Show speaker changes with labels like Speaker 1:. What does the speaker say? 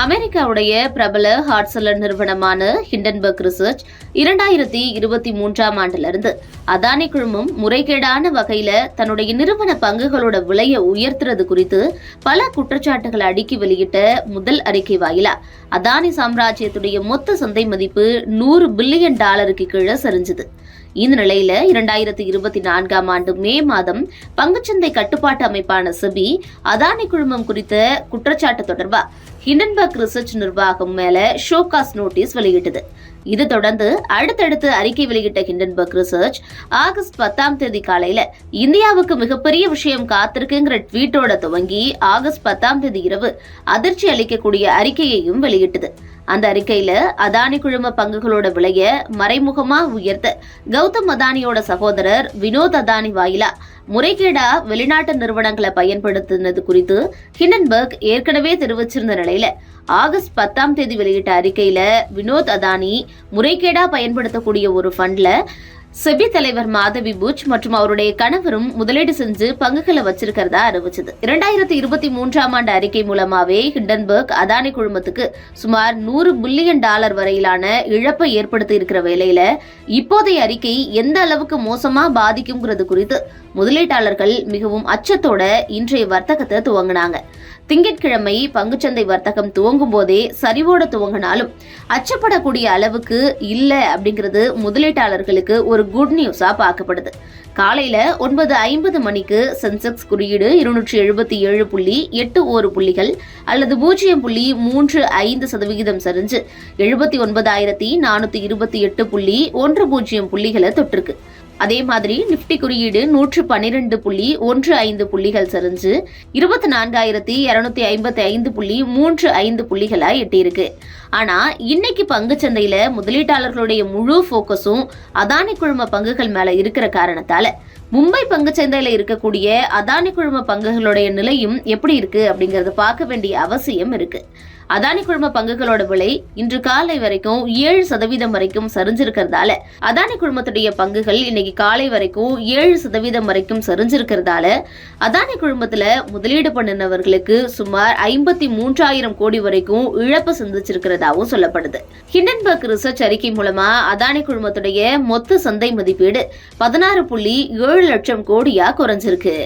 Speaker 1: அமெரிக்காவுடைய பிரபல ஹாட்சலர் நிறுவனமான ஹிண்டன்பர்க் ரிசர்ச் 2023ஆம் ஆண்டிலிருந்து அதானி குழுமம் முறைகேடான வகையில தன்னுடைய நிறுவன பங்குகளோட விலையை உயர்த்துறது குறித்து பல குற்றச்சாட்டுகளை அடுக்கி வெளியிட்ட முதல் அறிக்கை வாயிலா அதானி சாம்ராஜ்யத்துடைய மொத்த சந்தை மதிப்பு $100 பில்லியன் கீழே சரிஞ்சது. இந்த நிலையில 2024ஆம் ஆண்டு மே மாதம் பங்குச்சந்தை கட்டுப்பாட்டு அமைப்பான செபி அதானி குழுமம் குறித்த குற்றச்சாட்டு தொடர்பா ஹிண்டன்பர்க் ரிசர்ச் நிர்வாகம் மேல ஷோகாஸ் நோட்டீஸ் வெளியிட்டது. இதை தொடர்ந்து அடுத்தடுத்து அறிக்கை வெளியிட்ட ஹிண்டன்பர்க் ரிசர்ச் ஆகஸ்ட் 10ஆம் தேதி காலையில இந்தியாவுக்கு மிகப்பெரிய விஷயம் காத்திருக்குங்கிற ட்வீட்டோட துவங்கி ஆகஸ்ட் 10ஆம் தேதி இரவு அதிர்ச்சி அளிக்கக்கூடிய அறிக்கையையும் வெளியிட்டது. அந்த அறிக்கையில அதானி குழும பங்குகளோட விலைய மறைமுகமா உயர்த்த கௌதம் அதானியோட சகோதரர் வினோத் அதானி வாயிலா முறைகேடா வெளிநாட்டு நிறுவனங்களை பயன்படுத்தினது குறித்து ஹிண்டன்பர்க் ஏற்கனவே தெரிவிச்சிருந்த நிலையில ஆகஸ்ட் 10ஆம் தேதி வெளியிட்ட அறிக்கையில வினோத் அதானி முறைகேடா பயன்படுத்தக்கூடிய ஒரு ஃபண்ட்ல செபி தலைவர் மாதவி புச் மற்றும் அவருடைய கணவரும் முதலீடு செஞ்சு பங்குகளை வச்சிருக்கிறதா அறிவிச்சது. 2023ஆம் ஆண்டு அறிக்கை மூலமாவே ஹிண்டன்பர்க் அதானி குழுமத்துக்கு சுமார் $100 பில்லியன் வரையிலான இழப்பை ஏற்படுத்தி இருக்கிற வேளையில இப்போதைய அறிக்கை எந்த அளவுக்கு மோசமா பாதிக்கும்ங்கிறது குறித்து முதலீட்டாளர்கள் மிகவும் அச்சத்தோட இன்றைய வர்த்தகத்தை துவங்கினாங்க. திங்கட்கிழமை பங்குச்சந்தை வர்த்தகம் துவங்கும் போதே சரிவோட துவங்கினாலும் அச்சப்படக்கூடிய அளவுக்கு இல்ல அப்படிங்கிறது முதலீட்டாளர்களுக்கு ஒரு குட் நியூஸா பார்க்கப்படுது. காலையில 9:50 மணிக்கு சென்செக்ஸ் குறியீடு 277.81 புள்ளிகள் அல்லது 0.35% சரிஞ்சு 79,428.10 புள்ளிகளை தொட்டிருக்கு. அதே மாதிரி நிப்டி குறியீடு 112.15 புள்ளிகள் சரிஞ்சு 24,255.35 புள்ளிகளா எட்டியிருக்கு. ஆனா இன்னைக்கு பங்குச்சந்தையில முதலீட்டாளர்களுடைய முழு போக்கஸும் அதானி குழும பங்குகள் மேல இருக்கிற காரணத்தால மும்பை பங்குச்சந்தையில இருக்கக்கூடிய அதானி குழும பங்குகளுடைய நிலையும் எப்படி இருக்கு அப்படிங்கறத பார்க்க வேண்டிய அவசியம் இருக்கு. அதானி குழும பங்குகளோட விலை இன்று காலை வரைக்கும் 7% வரைக்கும் சரிஞ்சிருக்கிறதால அதானி குழுமத்துடைய பங்குகள் இன்னைக்கு காலை வரைக்கும் 7% வரைக்கும் சரிஞ்சிருக்கிறதால அதானி குழுமத்துல முதலீடு பண்ணினவர்களுக்கு சுமார் 53,000 கோடி வரைக்கும் இழப்பு சந்திச்சிருக்கிறதாவும் சொல்லப்படுது. ஹிண்டன்பர்க் ரிசர்ச் அறிக்கை மூலமா அதானி குழுமத்துடைய மொத்த சந்தை மதிப்பீடு 16.7 லட்சம் கோடியா குறைஞ்சிருக்கு.